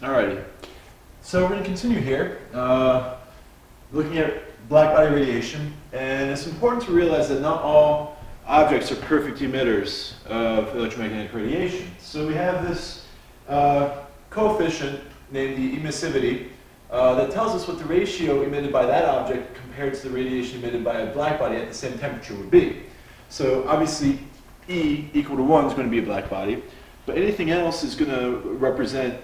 Alrighty. So we're going to continue here, looking at black body radiation, and it's important to realize that not all objects are perfect emitters of electromagnetic radiation. So we have this coefficient named the emissivity that tells us what the ratio emitted by that object compared to the radiation emitted by a black body at the same temperature would be. So obviously E equal to 1 is going to be a black body, but anything else is going to represent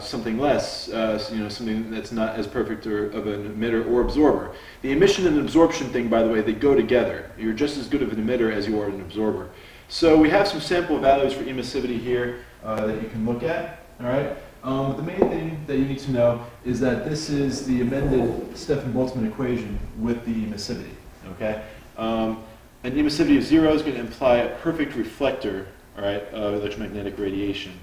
something less, something that's not as perfect of an emitter or absorber. The emission and absorption thing, by the way, they go together. You're just as good of an emitter as you are an absorber. So we have some sample values for emissivity here that you can look at. All right. The main thing that you need to know is that this is the amended Stefan-Boltzmann equation with the emissivity. Okay. An emissivity of 0 is going to imply a perfect reflector, all right, of electromagnetic radiation.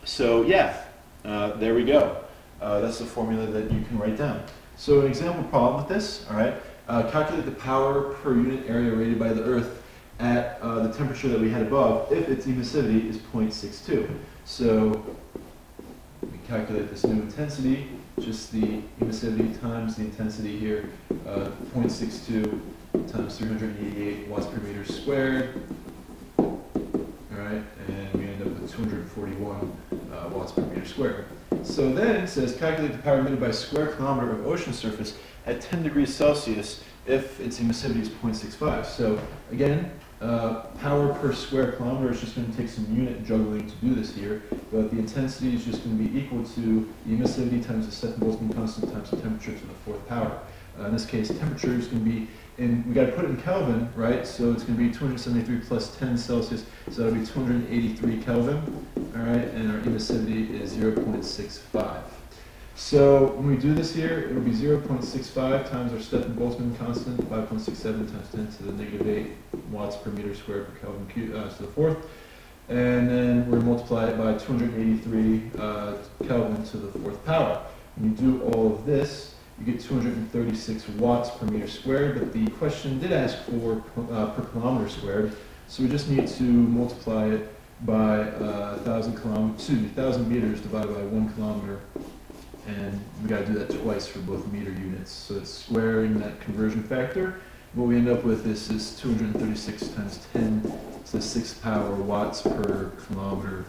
So yeah, there we go. That's the formula that you can write down. So an example problem with this, all right, calculate the power per unit area radiated by the Earth at the temperature that we had above if its emissivity is 0.62. So we calculate this new intensity, just the emissivity times the intensity here, 0.62 times 388 watts per meter squared. All right, and we end up with 241 watts per meter squared. So then it says calculate the power emitted by a square kilometer of ocean surface at 10 degrees Celsius if its emissivity is 0.65. So again, power per square kilometer is just going to take some unit juggling to do this here, but the intensity is just going to be equal to the emissivity times the Stefan-Boltzmann constant times the temperature to the fourth power. In this case, temperature is going to be we got to put it in Kelvin, right? So it's going to be 273 plus 10 Celsius, so that'll be 283 Kelvin, all right? And our emissivity is 0.65. So when we do this here, it'll be 0.65 times our Stefan-Boltzmann constant, 5.67 times 10 to the negative 8 watts per meter squared per Kelvin to the fourth. And then we're multiply it by 283 Kelvin to the fourth power. When you do all of this, you get 236 watts per meter squared, but the question did ask for per kilometer squared, so we just need to multiply it by 1,000 meters divided by 1 kilometer, and we got to do that twice for both meter units. So it's squaring that conversion factor. What we end up with is 236 times 10 to the 6th power watts per kilometer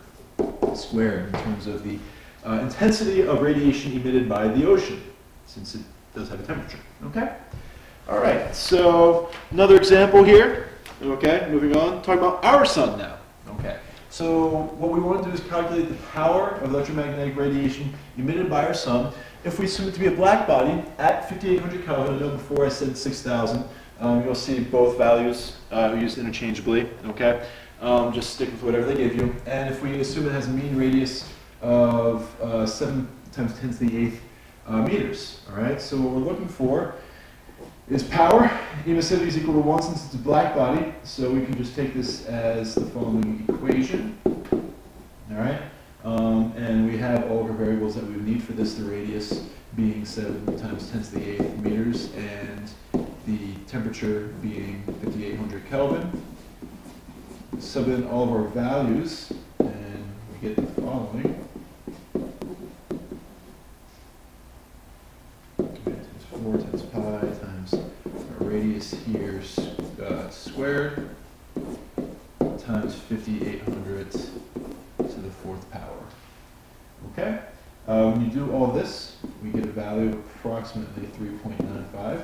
squared in terms of the intensity of radiation emitted by the ocean, since it does have a temperature. Okay? All right, so another example here. Okay, moving on, talking about our sun now. Okay, so what we want to do is calculate the power of electromagnetic radiation emitted by our sun. If we assume it to be a black body at 5800 Kelvin, I know before I said 6000, you'll see both values used interchangeably. Okay, just stick with whatever they give you. And if we assume it has a mean radius of 7 times 10 to the 8th meters. All right, so what we're looking for is power. Emissivity is equal to 1 since it's a black body, so we can just take this as the following equation. All right, and we have all of our variables that we would need for this, the radius being 7 times 10 to the 8th meters, and the temperature being 5800 Kelvin. Sub in all of our values, and we get the following. 4 times pi times our radius here squared times 5800 to the fourth power. Okay? When you do all this, we get a value of approximately 3.95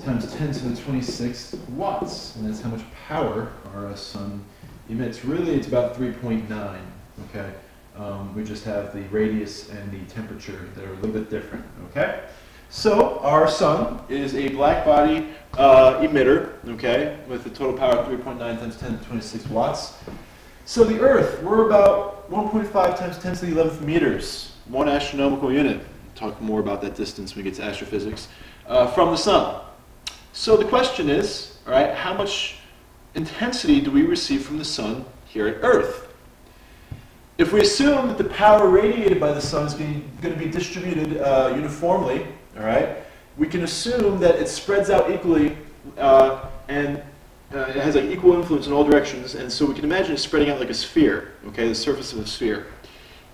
times 10 to the 26th watts, and that's how much power our sun emits. Really, it's about 3.9. Okay? We just have the radius and the temperature that are a little bit different. Okay? So our sun is a black body emitter, okay, with a total power of 3.9 times 10 to the 26 watts. So the Earth, we're about 1.5 times 10 to the 11th meters, 1 astronomical unit. We'll talk more about that distance when we get to astrophysics, from the sun. So the question is, all right, how much intensity do we receive from the sun here at Earth? If we assume that the power radiated by the sun is going to be distributed uniformly, all right, we can assume that it spreads out equally and it has like equal influence in all directions, and so we can imagine it spreading out like a sphere, okay, the surface of a sphere.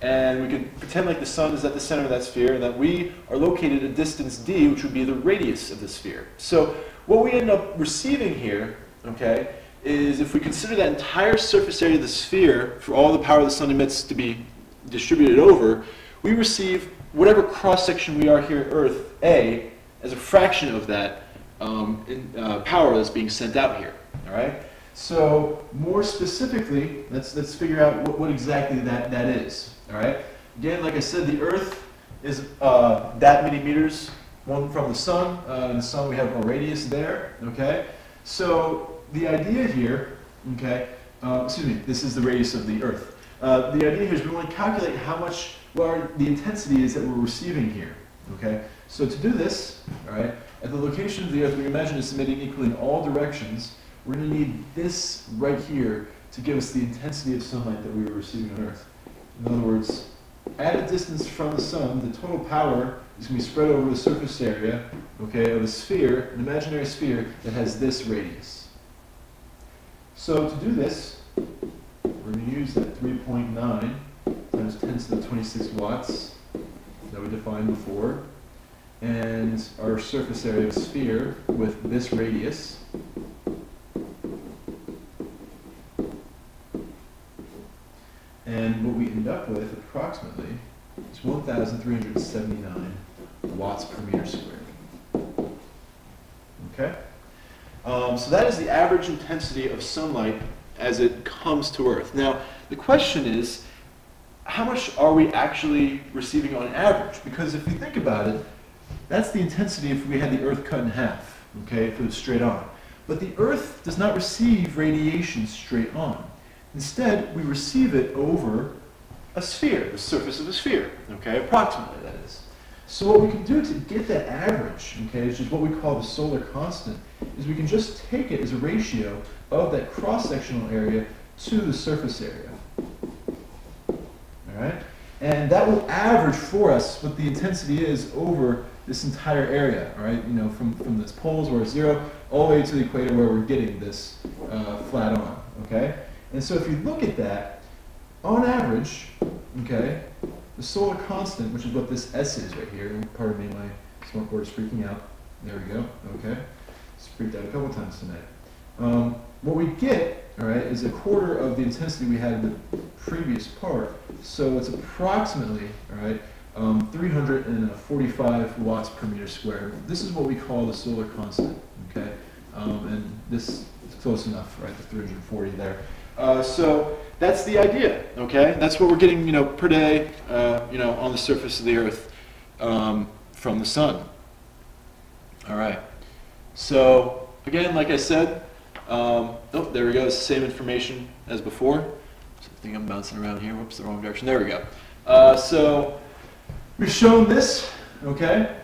And we could pretend like the sun is at the center of that sphere and that we are located at a distance d, which would be the radius of the sphere. So what we end up receiving here, okay, is if we consider that entire surface area of the sphere for all the power the sun emits to be distributed over, we receive whatever cross-section we are here at Earth, A, as a fraction of that power that's being sent out here, all right? So more specifically, let's figure out what exactly that is, all right? Again, like I said, the Earth is that many meters from the sun. In the sun, we have a radius there, okay? So the idea here, okay, this is the radius of the Earth. The idea here is we want to calculate what the intensity is that we're receiving here, okay? So to do this, all right, at the location of the Earth, we imagine it's emitting equally in all directions. We're going to need this right here to give us the intensity of sunlight that we were receiving on Earth. In other words, at a distance from the sun, the total power is going to be spread over the surface area, okay, of a sphere, an imaginary sphere that has this radius. So to do this, we're going to use that 3.9 times 10 to the 26 watts that we defined before, and our surface area of a sphere with this radius. And what we end up with, approximately, is 1,379 watts per meter squared. Okay? So that is the average intensity of sunlight as it comes to Earth. Now, the question is, how much are we actually receiving on average? Because if you think about it, that's the intensity if we had the Earth cut in half, okay, if it was straight on. But the Earth does not receive radiation straight on. Instead, we receive it over a sphere, the surface of a sphere, okay, approximately that is. So what we can do to get that average, okay, which is what we call the solar constant, is we can just take it as a ratio of that cross-sectional area to the surface area. All right? And that will average for us what the intensity is over this entire area, all right? You know, from this poles where it's 0 all the way to the equator where we're getting this flat on, okay? And so if you look at that, on average, okay, the solar constant, which is what this S is right here, and pardon me, my smart board is freaking out. There we go, okay? It's freaked out a couple times tonight. What we get, all right, is a quarter of the intensity we had in the previous part. So it's approximately, all right, 345 watts per meter squared. This is what we call the solar constant, okay? And this is close enough, right, the 340 there. So that's the idea, okay? That's what we're getting, you know, per day, you know, on the surface of the Earth from the sun. All right. So again, like I said, oh, there we go. It's the same information as before. I think I'm bouncing around here. Whoops, the wrong direction. There we go. So we've shown this, okay?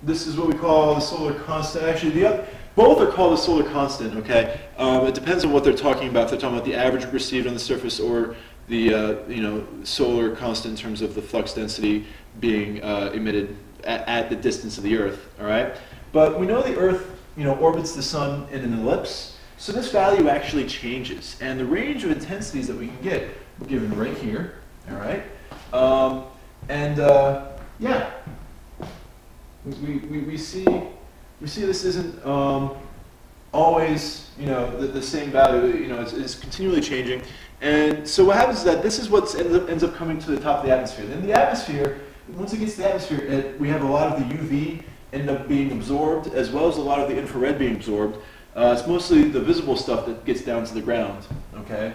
This is what we call the solar constant. Actually, both are called the solar constant, okay? It depends on what they're talking about. If they're talking about the average received on the surface or the you know, solar constant in terms of the flux density being emitted at the distance of the Earth, all right? But we know the Earth, you know, orbits the sun in an ellipse, so this value actually changes. And the range of intensities that we can get, we're given right here, all right? Yeah, we see this isn't always, you know, the same value. You know, it's continually changing. And so what happens is that this is what ends up coming to the top of the atmosphere. Then the atmosphere, once it gets to the atmosphere, we have a lot of the UV end up being absorbed, as well as a lot of the infrared being absorbed. It's mostly the visible stuff that gets down to the ground, okay?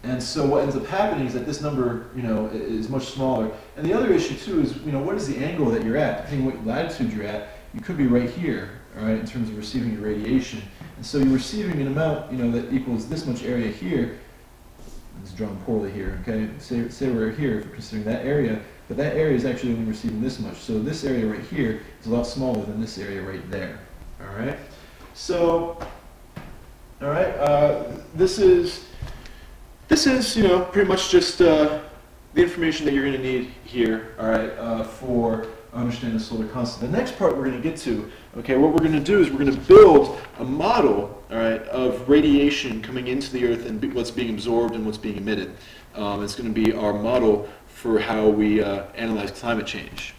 And so what ends up happening is that this number, you know, is much smaller. And the other issue too is, you know, what is the angle that you're at? Depending on what latitude you're at, you could be right here, all right, in terms of receiving your radiation. And so you're receiving an amount, you know, that equals this much area here. It's drawn poorly here, okay? Say we're here, if we're considering that area, but that area is actually only receiving this much. So this area right here is a lot smaller than this area right there, all right? So, all right, this is, you know, pretty much just the information that you're going to need here, all right, for understand the solar constant. The next part we're going to get to, okay, what we're going to do is we're going to build a model, all right, of radiation coming into the Earth and what's being absorbed and what's being emitted. It's going to be our model for how we analyze climate change.